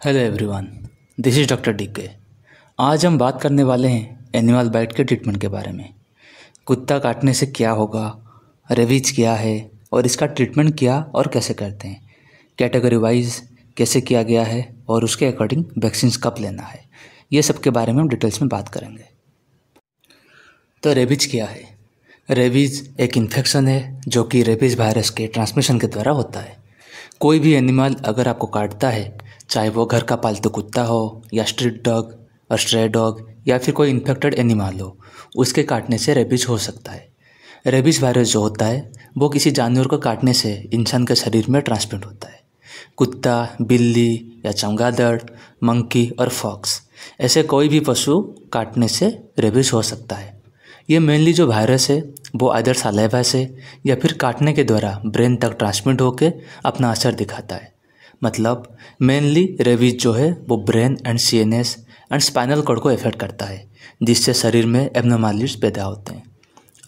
Hello everyone, this is doctor DK. आज हम बात करने वाले हैं एनिमल बाइट के ट्रीटमेंट के बारे में। कुत्ता काटने से क्या होगा, रेबीज क्या है और इसका ट्रीटमेंट क्या और कैसे करते हैं, कैटेगरी वाइज कैसे किया गया है और उसके अकॉर्डिंग वैक्सीन कब लेना है, ये सब के बारे में हम डिटेल्स में बात करेंगे। तो रेबीज क्या है? रेबीज एक इन्फेक्शन है जो कि रेबीज वायरस के ट्रांसमिशन के द्वारा होता है। कोई भी एनिमल अगर आपको काटता है, चाहे वो घर का पालतू कुत्ता हो या स्ट्रीट डॉग और स्ट्रे डॉग या फिर कोई इन्फेक्टेड एनिमल हो, उसके काटने से रेबीज हो सकता है। रेबीज वायरस जो होता है वो किसी जानवर को काटने से इंसान के शरीर में ट्रांसमिट होता है। कुत्ता, बिल्ली या चमगादड़, मंकी और फॉक्स, ऐसे कोई भी पशु काटने से रेबीज हो सकता है। ये मेनली जो वायरस है वो अदर सलाइवा से या फिर काटने के द्वारा ब्रेन तक ट्रांसमिट होकर अपना असर दिखाता है। मतलब मेनली रेबीज जो है वो brain and CNS and spinal cord को इफेक्ट करता है, जिससे शरीर में एब्नॉर्मलिटीज पैदा होते हैं।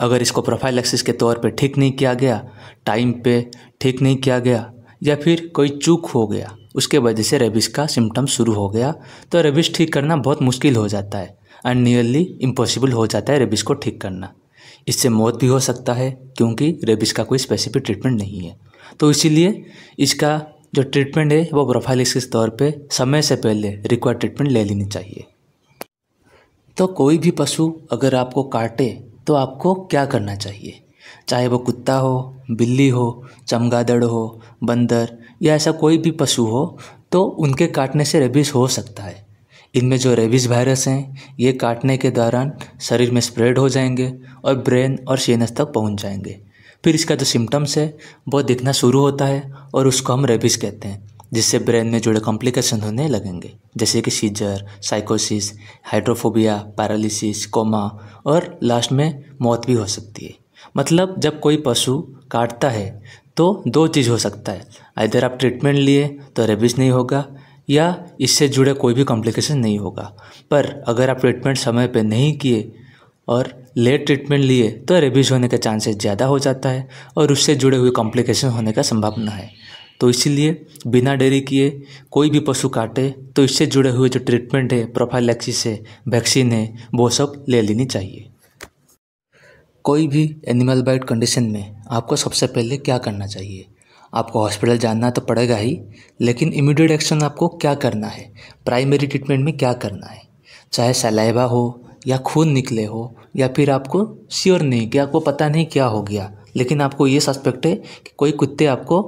अगर इसको प्रोफाइलैक्सिस के तौर पे ठीक नहीं किया गया, टाइम पे ठीक नहीं किया गया या फिर कोई चूक हो गया, उसके वजह से रेबीज का सिम्टम शुरू हो गया, तो रेबीज ठीक करना बहुत मुश्किल हो जाता है एंड नियरली इम्पॉसिबल हो जाता है रेबीज को ठीक करना। इससे मौत भी हो सकता है क्योंकि रेबीज का कोई स्पेसिफिक ट्रीटमेंट नहीं है। तो इसीलिए इसका जो ट्रीटमेंट है वो प्रोफाइलैक्सिस के तौर पे समय से पहले रिक्वायर्ड ट्रीटमेंट ले लेनी चाहिए। तो कोई भी पशु अगर आपको काटे तो आपको क्या करना चाहिए? चाहे वो कुत्ता हो, बिल्ली हो, चमगादड़ हो, बंदर या ऐसा कोई भी पशु हो, तो उनके काटने से रेबीज हो सकता है। इनमें जो रेबीज वायरस हैं ये काटने के दौरान शरीर में स्प्रेड हो जाएंगे और ब्रेन और सीएनएस तक पहुंच जाएंगे। फिर इसका जो सिम्टम्स है वो दिखना शुरू होता है और उसको हम रेबीज कहते हैं, जिससे ब्रेन में जुड़े कॉम्प्लिकेशन होने लगेंगे, जैसे कि सीजर, साइकोसिस, हाइड्रोफोबिया, पैरालिसिस, कोमा और लास्ट में मौत भी हो सकती है। मतलब जब कोई पशु काटता है तो दो चीज़ हो सकता है, इधर आप ट्रीटमेंट लिए तो रेबीज नहीं होगा या इससे जुड़े कोई भी कॉम्प्लिकेशन नहीं होगा। पर अगर आप ट्रीटमेंट समय पे नहीं किए और लेट ट्रीटमेंट लिए तो रेबीज होने के चांसेस ज़्यादा हो जाता है और उससे जुड़े हुए कॉम्प्लिकेशन होने का संभावना है। तो इसीलिए बिना देरी किए कोई भी पशु काटे तो इससे जुड़े हुए जो ट्रीटमेंट है, प्रोफाइलैक्सिस है, वैक्सीन है, वो सब ले लेनी चाहिए। कोई भी एनिमल बाइट कंडीशन में आपको सबसे पहले क्या करना चाहिए? आपको हॉस्पिटल जाना तो पड़ेगा ही, लेकिन इमीडिएट एक्शन आपको क्या करना है, प्राइमरी ट्रीटमेंट में क्या करना है? चाहे सलाइवा हो या खून निकले हो या फिर आपको श्योर नहीं कि आपको पता नहीं क्या हो गया, लेकिन आपको ये सस्पेक्ट है कि कोई कुत्ते आपको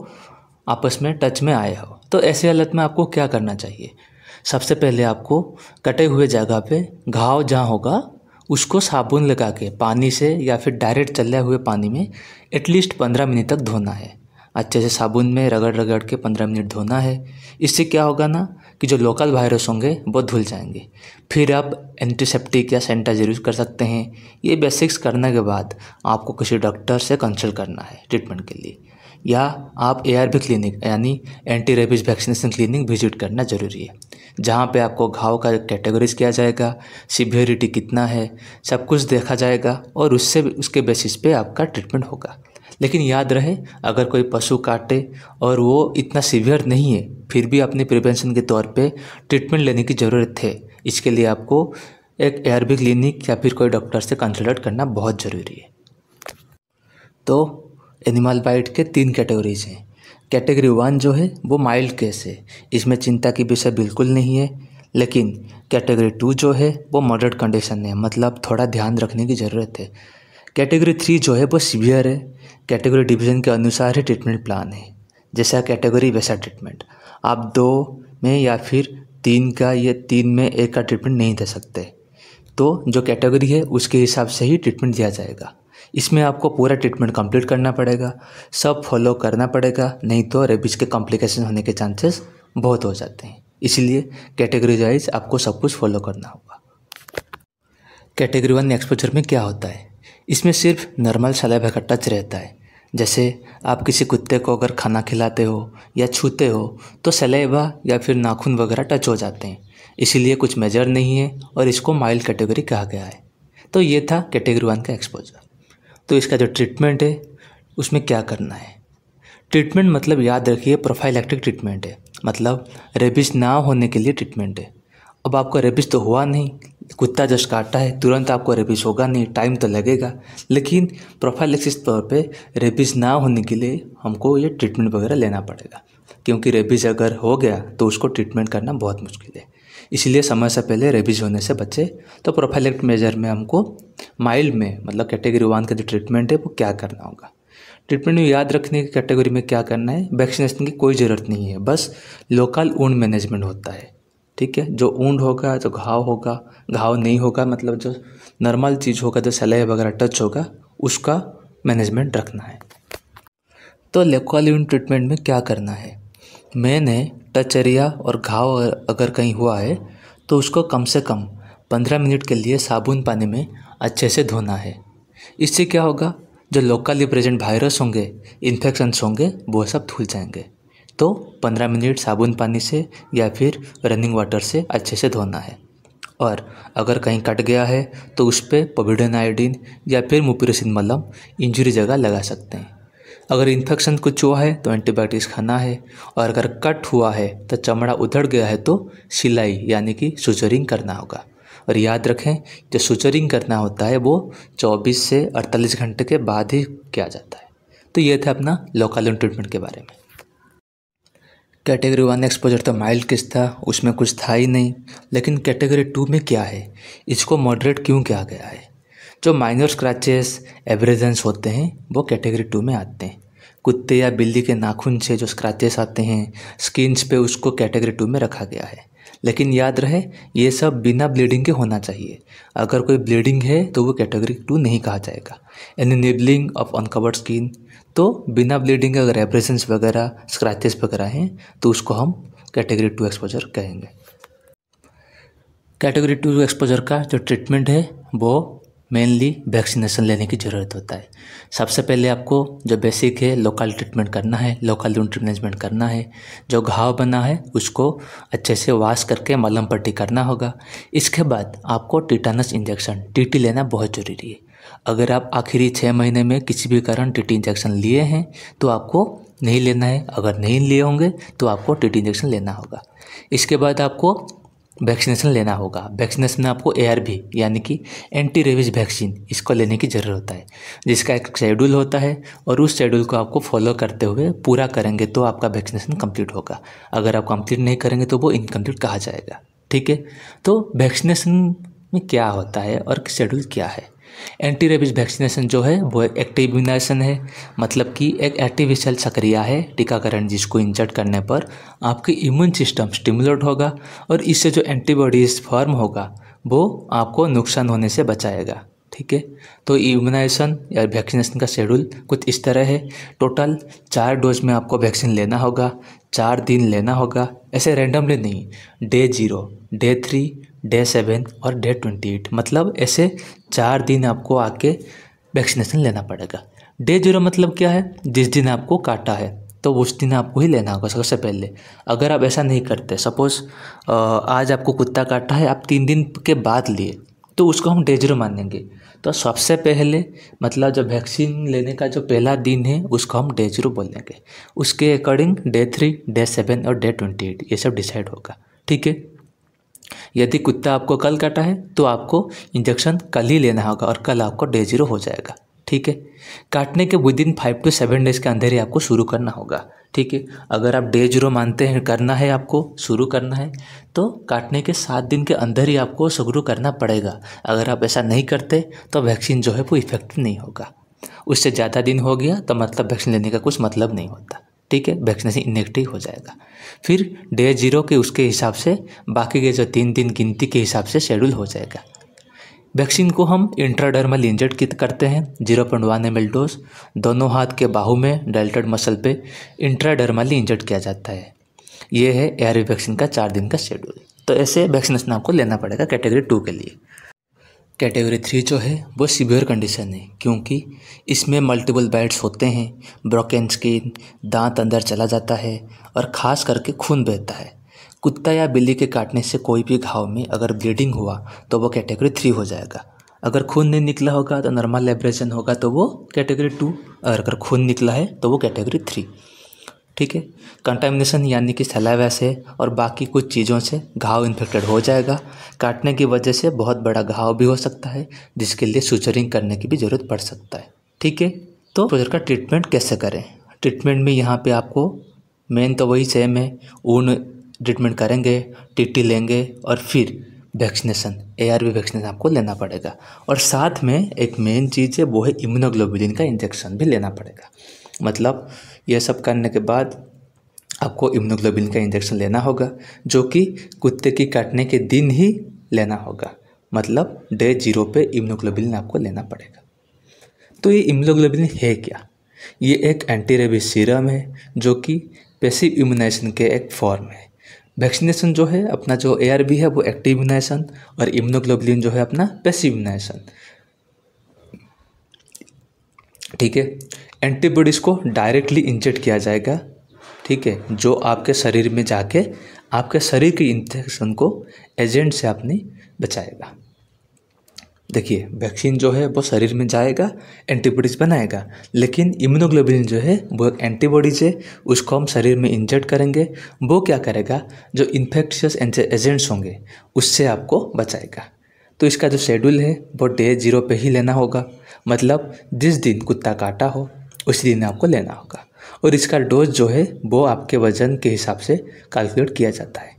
आपस में टच में आए हो, तो ऐसे हालत में आपको क्या करना चाहिए? सबसे पहले आपको कटे हुए जगह पे घाव जहाँ होगा उसको साबुन लगा के पानी से या फिर डायरेक्ट चले हुए पानी में एटलीस्ट 15 मिनट तक धोना है। अच्छे से साबुन में रगड़ रगड़ के 15 मिनट धोना है। इससे क्या होगा ना कि जो लोकल वायरस होंगे वो धुल जाएंगे। फिर आप एंटीसेप्टिक या सैनिटाइजर यूज़ कर सकते हैं। ये बेसिक्स करने के बाद आपको किसी डॉक्टर से कंसल्ट करना है ट्रीटमेंट के लिए, या आप ARV क्लिनिक यानी anti rabies vaccination clinic visit करना ज़रूरी है, जहाँ पे आपको घाव का कैटेगरीज किया जाएगा, सीवियरिटी कितना है, सब कुछ देखा जाएगा और उसके बेसिस पे आपका ट्रीटमेंट होगा। लेकिन याद रहे, अगर कोई पशु काटे और वो इतना सीवियर नहीं है, फिर भी अपनी प्रिवेंशन के तौर पे ट्रीटमेंट लेने की ज़रूरत है। इसके लिए आपको एक ARV क्लिनिक या फिर कोई डॉक्टर से कंसल्ट करना बहुत ज़रूरी है। तो एनिमल बाइट के 3 कैटेगरीज हैं। कैटेगरी 1 जो है वो माइल्ड केस है, इसमें चिंता की विषय बिल्कुल नहीं है। लेकिन कैटेगरी 2 जो है वो मॉडरेट कंडीशन है, मतलब थोड़ा ध्यान रखने की ज़रूरत है। कैटेगरी 3 जो है वो सीवियर है। कैटेगरी डिवीज़न के अनुसार ही ट्रीटमेंट प्लान है, जैसा कैटेगरी वैसा ट्रीटमेंट। आप 2 में या फिर 3 का या 3 में 1 का ट्रीटमेंट नहीं दे सकते। तो जो कैटेगरी है उसके हिसाब से ही ट्रीटमेंट दिया जाएगा। इसमें आपको पूरा ट्रीटमेंट कंप्लीट करना पड़ेगा, सब फॉलो करना पड़ेगा, नहीं तो रेबीज के कॉम्प्लिकेशन होने के चांसेस बहुत हो जाते हैं। इसलिए कैटेगरी वाइज आपको सब कुछ फॉलो करना होगा। कैटेगरी 1 एक्सपोजर में क्या होता है? इसमें सिर्फ नॉर्मल सलाइवा का टच रहता है। जैसे आप किसी कुत्ते को अगर खाना खिलाते हो या छूते हो तो सलाइवा या फिर नाखून वगैरह टच हो जाते हैं, इसीलिए कुछ मेजर नहीं है और इसको माइल्ड कैटेगरी कहा गया है। तो ये था कैटेगरी 1 का एक्सपोजर। तो इसका जो ट्रीटमेंट है उसमें क्या करना है? ट्रीटमेंट मतलब याद रखिए प्रोफाइलैक्टिक ट्रीटमेंट है। मतलब रेबीज ना होने के लिए ट्रीटमेंट है। अब आपको रेबीज तो हुआ नहीं, कुत्ता जस्ट काटा है, तुरंत आपको रेबीज होगा नहीं, टाइम तो लगेगा, लेकिन प्रोफाइलैक्सिस तौर पे रेबीज ना होने के लिए हमको ये ट्रीटमेंट वगैरह लेना पड़ेगा, क्योंकि रेबीज अगर हो गया तो उसको ट्रीटमेंट करना बहुत मुश्किल है। इसलिए समय से पहले रेबीज होने से बचे। तो प्रोफाइलैक्टिक मेजर में हमको माइल्ड में मतलब कैटेगरी 1 का जो ट्रीटमेंट है वो क्या करना होगा। ट्रीटमेंट में याद रखने की कैटेगरी में क्या करना है, वैक्सीनेशन की कोई ज़रूरत नहीं है, बस लोकल वुंड मैनेजमेंट होता है। ठीक है, जो वुंड होगा, जो घाव होगा, घाव नहीं होगा मतलब जो नॉर्मल चीज़ होगा, जो सलाइवा वगैरह टच होगा, उसका मैनेजमेंट रखना है। तो लोकल वुंड ट्रीटमेंट में क्या करना है, मैंने टच एरिया और घाव अगर कहीं हुआ है तो उसको कम से कम 15 मिनट के लिए साबुन पानी में अच्छे से धोना है। इससे क्या होगा, जो लोकली प्रेजेंट वायरस होंगे, इन्फेक्शंस होंगे, वो सब धुल जाएंगे। तो 15 मिनट साबुन पानी से या फिर रनिंग वाटर से अच्छे से धोना है। और अगर कहीं कट गया है तो उस पर पोविडोन आयोडीन या फिर मुपिरोसिन मलहम इंजरी जगह लगा सकते हैं। अगर इन्फेक्शन कुछ हुआ है तो एंटीबायोटिक्स खाना है, और अगर कट हुआ है तो चमड़ा उधड़ गया है तो सिलाई यानी कि सुचरिंग करना होगा। और याद रखें, जो सुचरिंग करना होता है वो 24 से 48 घंटे के बाद ही किया जाता है। तो ये था अपना लोकल वुंड ट्रीटमेंट के बारे में। कैटेगरी 1 एक्सपोजर तो माइल्ड केस था, उसमें कुछ था ही नहीं। लेकिन कैटेगरी 2 में क्या है, इसको मॉडरेट क्यों किया गया है। जो माइनर स्क्रैचेस, एब्रेजन्स होते हैं वो कैटेगरी 2 में आते हैं। कुत्ते या बिल्ली के नाखून से जो स्क्रैचेस आते हैं स्किन्स पे, उसको कैटेगरी 2 में रखा गया है। लेकिन याद रहे, ये सब बिना ब्लीडिंग के होना चाहिए। अगर कोई ब्लीडिंग है तो वो कैटेगरी 2 नहीं कहा जाएगा। Any nibbling of uncovered skin, तो बिना ब्लीडिंग अगर एब्रेशंस वगैरह, स्क्रैचेस वगैरह हैं तो उसको हम कैटेगरी 2 एक्सपोजर कहेंगे। कैटेगरी 2 एक्सपोजर का जो ट्रीटमेंट है वो मेनली वैक्सीनेशन लेने की ज़रूरत होता है। सबसे पहले आपको जो बेसिक है लोकल ट्रीटमेंट करना है, लोकल वुंड मैनेजमेंट करना है। जो घाव बना है उसको अच्छे से वॉश करके मलहम पट्टी करना होगा। इसके बाद आपको टिटानस इंजेक्शन टीटी लेना बहुत ज़रूरी है। अगर आप आखिरी 6 महीने में किसी भी कारण टीटी इंजेक्शन लिए हैं तो आपको नहीं लेना है, अगर नहीं लिए होंगे तो आपको टीटी इंजेक्शन लेना होगा। इसके बाद आपको वैक्सीनेशन लेना होगा। वैक्सीनेशन में आपको ARV यानी कि एंटी रेबीज वैक्सीन, इसको लेने की ज़रूरत होता है, जिसका एक शेड्यूल होता है और उस शेड्यूल को आपको फॉलो करते हुए पूरा करेंगे तो आपका वैक्सीनेशन कंप्लीट होगा। अगर आप कंप्लीट नहीं करेंगे तो वो इनकम्प्लीट कहा जाएगा। ठीक है, तो वैक्सीनेशन में क्या होता है और शेड्यूल क्या है। एंटी रेबीज वैक्सीनेशन जो है वो एक एक्टिव इम्यूनाइजेशन है, मतलब कि एक आर्टिफिशियल प्रक्रिया है टीकाकरण, जिसको इंजेक्ट करने पर आपकी इम्यून सिस्टम स्टिमुलेट होगा और इससे जो एंटीबॉडीज फॉर्म होगा वो आपको नुकसान होने से बचाएगा। ठीक है, तो इम्यूनाइजेशन या वैक्सीनेशन का शेड्यूल कुछ इस तरह है। टोटल 4 डोज में आपको वैक्सीन लेना होगा, 4 दिन लेना होगा, ऐसे रैंडमली नहीं। डे 0, डे 3, डे 7 और डे 28, मतलब ऐसे 4 दिन आपको आके वैक्सीनेशन लेना पड़ेगा। डे 0 मतलब क्या है, जिस दिन आपको काटा है तो उस दिन आपको ही लेना होगा सबसे पहले। अगर आप ऐसा नहीं करते, सपोज़ आज आपको कुत्ता काटा है, आप 3 दिन के बाद लिए, तो उसको हम डे 0 मानेंगे। तो सबसे पहले मतलब जब वैक्सीन लेने का जो पहला दिन है उसको हम डे 0 बोलेंगे। उसके अकॉर्डिंग डे 3, डे 7 और डे 28 ये सब डिसाइड होगा। ठीक है, यदि कुत्ता आपको कल काटा है तो आपको इंजेक्शन कल ही लेना होगा और कल आपको डे 0 हो जाएगा। ठीक है, काटने के विदिन 5 to 7 डेज़ के अंदर ही आपको शुरू करना होगा। ठीक है, अगर आप डे 0 मानते हैं, करना है आपको शुरू करना है, तो काटने के 7 दिन के अंदर ही आपको शुरू करना पड़ेगा। अगर आप ऐसा नहीं करते तो वैक्सीन जो है वो इफेक्टिव नहीं होगा। उससे ज़्यादा दिन हो गया तो मतलब वैक्सीन लेने का कुछ मतलब नहीं होता। ठीक है, वैक्सीनेशन इनएक्टिव हो जाएगा। फिर डे 0 के उसके हिसाब से बाकी के जो 3 दिन गिनती के हिसाब से शेड्यूल हो जाएगा। वैक्सीन को हम इंट्राडर्मल इंजेक्ट करते हैं, 0.1 ml डोज दोनों हाथ के बाहू में डेल्टड मसल पे इंट्राडर्मली इंजेक्ट किया जाता है। ये है ARV वैक्सीन का 4 दिन का शेड्यूल। तो ऐसे वैक्सीनेशन आपको लेना पड़ेगा कैटेगरी 2 के लिए। कैटेगरी 3 जो है वो सीवियर कंडीशन है, क्योंकि इसमें मल्टीपल बाइट्स होते हैं, ब्रोकन स्किन, दांत अंदर चला जाता है और ख़ास करके खून बहता है। कुत्ता या बिल्ली के काटने से कोई भी घाव में अगर ब्लीडिंग हुआ तो वो कैटेगरी 3 हो जाएगा। अगर खून नहीं निकला होगा तो नॉर्मल एब्रेशन होगा तो वो कैटेगरी 2, और अगर खून निकला है तो वो कैटेगरी 3। ठीक है। कंटामिनेशन यानी कि सलाइवा से और बाकी कुछ चीज़ों से घाव इन्फेक्टेड हो जाएगा। काटने की वजह से बहुत बड़ा घाव भी हो सकता है, जिसके लिए सुचरिंग करने की भी ज़रूरत पड़ सकता है। ठीक है, तो एक्सपोजर का ट्रीटमेंट कैसे करें। ट्रीटमेंट में यहाँ पे आपको मेन तो वही सेम है, ऊन ट्रीटमेंट करेंगे, टीटी लेंगे और फिर वैक्सीनेशन, ARV वैक्सीनेशन आपको लेना पड़ेगा। और साथ में एक मेन चीज़ है, वो है इम्यूनोग्लोबुलिन का इंजेक्शन भी लेना पड़ेगा। मतलब यह सब करने के बाद आपको इम्यूनोग्लोबुलिन का इंजेक्शन लेना होगा, जो कि कुत्ते की काटने के दिन ही लेना होगा। मतलब डे 0 पे इम्यूनोग्लोबुलिन आपको लेना पड़ेगा। तो ये इम्यूनोग्लोबुलिन है क्या? ये एक एंटी रेबीज सीरम है, जो कि पैसिव इम्यूनाइजेशन के एक फॉर्म है। वैक्सीनेशन जो है अपना, जो ARV है वो एक्टिव इम्यूनाइजेशन, और इम्यूनोग्लोबुलिन जो है अपना पैसिव इम्यूनाइजेशन। ठीक है, एंटीबॉडीज़ को डायरेक्टली इंजेक्ट किया जाएगा। ठीक है, जो आपके शरीर में जाके आपके शरीर के इन्फेक्शन को एजेंट से आपने बचाएगा। देखिए, वैक्सीन जो है वो शरीर में जाएगा, एंटीबॉडीज़ बनाएगा, लेकिन इम्यूनोग्लोबुलिन जो है वो एक एंटीबॉडीज़ है, उसको हम शरीर में इंजेक्ट करेंगे। वो क्या करेगा, जो इन्फेक्शियस एजेंट्स होंगे उससे आपको बचाएगा। तो इसका जो शेड्यूल है वो डे 0 पे ही लेना होगा। मतलब जिस दिन कुत्ता काटा हो उसी दिन आपको लेना होगा। और इसका डोज जो है वो आपके वजन के हिसाब से कैलकुलेट किया जाता है।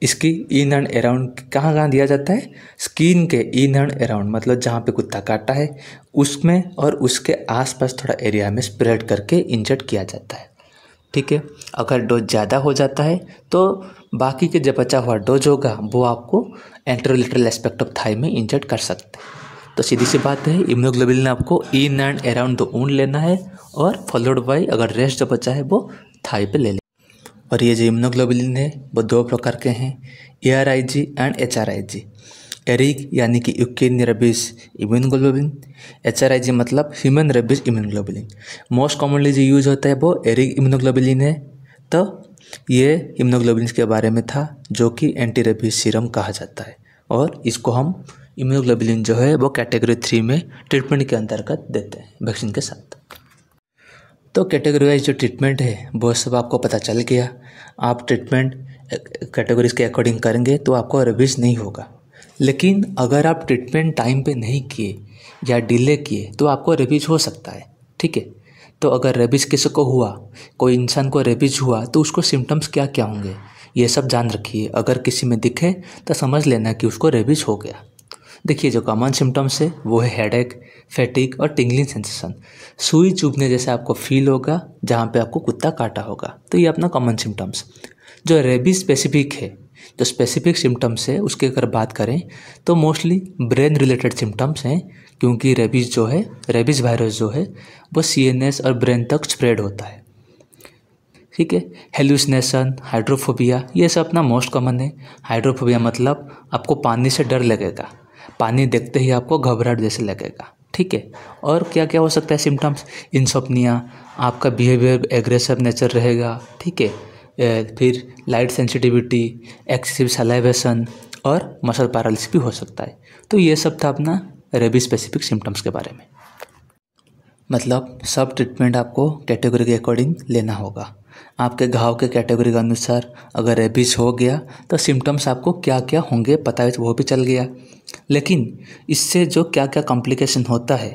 इसकी इन एंड अराउंड कहाँ कहाँ दिया जाता है, स्किन के इन एंड अराउंड, मतलब जहाँ पे कुत्ता काटा है उसमें और उसके आसपास थोड़ा एरिया में स्प्रेड करके इंजेक्ट किया जाता है। ठीक है, अगर डोज ज़्यादा हो जाता है तो बाकी के जो बचा हुआ डोज होगा वो आपको एंटेरोलेटरल एस्पेक्ट ऑफ थाई में इंजेक्ट कर सकते हैं। तो सीधी सी बात है, इम्यूनोग्लोबुलिन आपको in and around the wound लेना है, और फॉलोड बाय अगर रेस्ट जो बचा है वो थाई पे ले लें। और ये जो इम्यूनोग्लोबुलिन है वो 2 प्रकार के हैं, ARIG एंड HRIG। एरिक यानी कि यूक्रेनियन रेबीज इम्यूनोग्लोबुलिन, HRIG मतलब human rabies immunoglobulin. Most commonly जो यूज होता है वो एरिक इम्यूनोग्लोबुलिन है। तो ये इम्यूनोग्लोबुलिन के बारे में था, जो कि एंटी रेबीज सीरम कहा जाता है, और इसको हम इम्यूनोग्लोबुलिन जो है वो कैटेगरी 3 में ट्रीटमेंट के अंतर्गत देते हैं वैक्सीन के साथ। तो कैटेगरी वाइज जो ट्रीटमेंट है वो सब आपको पता चल गया। आप ट्रीटमेंट कैटेगरीज के अकॉर्डिंग करेंगे तो आपको रेबीज नहीं होगा। लेकिन अगर आप ट्रीटमेंट टाइम पे नहीं किए या डिले किए तो आपको रेबीज हो सकता है। ठीक है, तो अगर रेबीज किसी को हुआ, कोई इंसान को रेबीज हुआ, तो उसको सिम्टम्स क्या क्या होंगे ये सब जान रखिए। अगर किसी में दिखे तो समझ लेना कि उसको रेबीज हो गया। देखिए, जो कॉमन सिम्टम्स है वो है हेडेक, फैटिक और टिंगलिंग सेंसेशन। सुई चुभने जैसे आपको फील होगा जहाँ पे आपको कुत्ता काटा होगा। तो ये अपना कॉमन सिम्टम्स। जो रेबीज स्पेसिफिक है, जो स्पेसिफिक सिम्टम्स है उसकी अगर बात करें तो मोस्टली ब्रेन रिलेटेड सिम्टम्स हैं, क्योंकि रेबीज जो है, रेबीज वायरस जो है वो CNS और ब्रेन तक स्प्रेड होता है। ठीक है, हेलुसिनेशन, हाइड्रोफोबिया, ये सब अपना मोस्ट कॉमन है। हाइड्रोफोबिया मतलब आपको पानी से डर लगेगा, पानी देखते ही आपको घबराहट जैसे लगेगा। ठीक है, और क्या क्या हो सकता है सिम्टम्स, इंसोम्निया, आपका बिहेवियर एग्रेसिव नेचर रहेगा। ठीक है, फिर लाइट सेंसिटिविटी, एक्सेसिव सलाइवेशन और मसल पैरालिसिस भी हो सकता है। तो ये सब था अपना रेबीज स्पेसिफिक सिम्टम्स के बारे में। मतलब सब ट्रीटमेंट आपको कैटेगरी के अकॉर्डिंग लेना होगा। आपके घाव के कैटेगरी के अनुसार अगर रेबीज हो गया तो सिम्टम्स आपको क्या क्या होंगे पता है, वो भी चल गया। लेकिन इससे जो क्या क्या कॉम्प्लिकेशन होता है,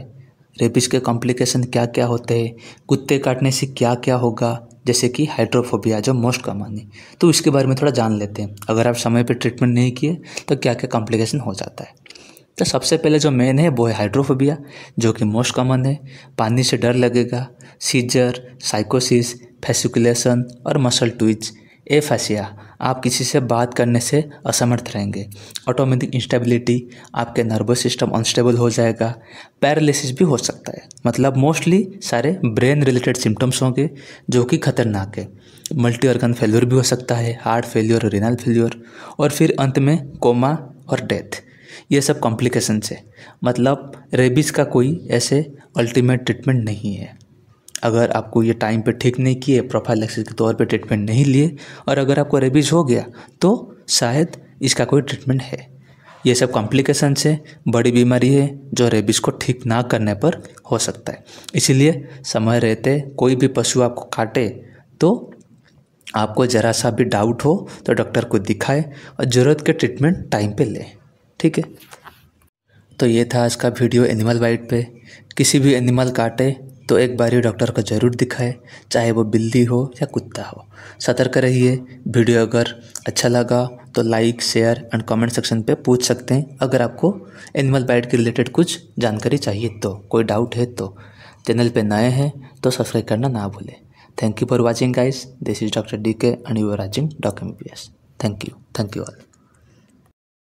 रेबीज के कॉम्प्लिकेशन क्या क्या होते हैं, कुत्ते काटने से क्या क्या होगा, जैसे कि हाइड्रोफोबिया जो मोस्ट कॉमन है, तो इसके बारे में थोड़ा जान लेते हैं। अगर आप समय पर ट्रीटमेंट नहीं किए तो क्या क्या कॉम्प्लिकेशन हो जाता है। तो सबसे पहले जो मेन है वो है हाइड्रोफोबिया, जो कि मोस्ट कॉमन है। पानी से डर लगेगा, सीजर, साइकोसिस, फेसिकुलेशन और मसल ट्विच, एफेसिया, आप किसी से बात करने से असमर्थ रहेंगे, ऑटोमेटिक इंस्टेबिलिटी, आपके नर्वस सिस्टम अनस्टेबल हो जाएगा, पैरालिसिस भी हो सकता है। मतलब मोस्टली सारे ब्रेन रिलेटेड सिम्टम्स होंगे जो कि खतरनाक है। मल्टी ऑर्गन फेल्योर भी हो सकता है, हार्ट फेल्योर और रिनल फेल्योर, और फिर अंत में कोमा और डेथ। ये सब कॉम्प्लिकेशंस है। मतलब रेबीज़ का कोई ऐसे अल्टीमेट ट्रीटमेंट नहीं है। अगर आपको ये टाइम पे ठीक नहीं किए, प्रोफाइलैक्सिस के तौर पे ट्रीटमेंट नहीं लिए, और अगर आपको रेबीज़ हो गया तो शायद इसका कोई ट्रीटमेंट है। ये सब कॉम्प्लिकेशंस है, बड़ी बीमारी है जो रेबीज़ को ठीक ना करने पर हो सकता है। इसीलिए समय रहते कोई भी पशु आपको काटे तो आपको ज़रा सा भी डाउट हो तो डॉक्टर को दिखाए और ज़रूरत के ट्रीटमेंट टाइम पे ले। ठीक है, तो ये था आज का वीडियो एनिमल बाइट पे। किसी भी एनिमल काटे तो एक बार ही डॉक्टर को ज़रूर दिखाए, चाहे वो बिल्ली हो या कुत्ता हो। सतर्क रहिए। वीडियो अगर अच्छा लगा तो like, share and comment section पे पूछ सकते हैं। अगर आपको एनिमल बाइट के रिलेटेड कुछ जानकारी चाहिए तो, कोई डाउट है तो। चैनल पे नए हैं तो सब्सक्राइब करना ना भूलें। Thank you for watching guys. This is doctor DK and you are watching doc MBBS। Thank you all.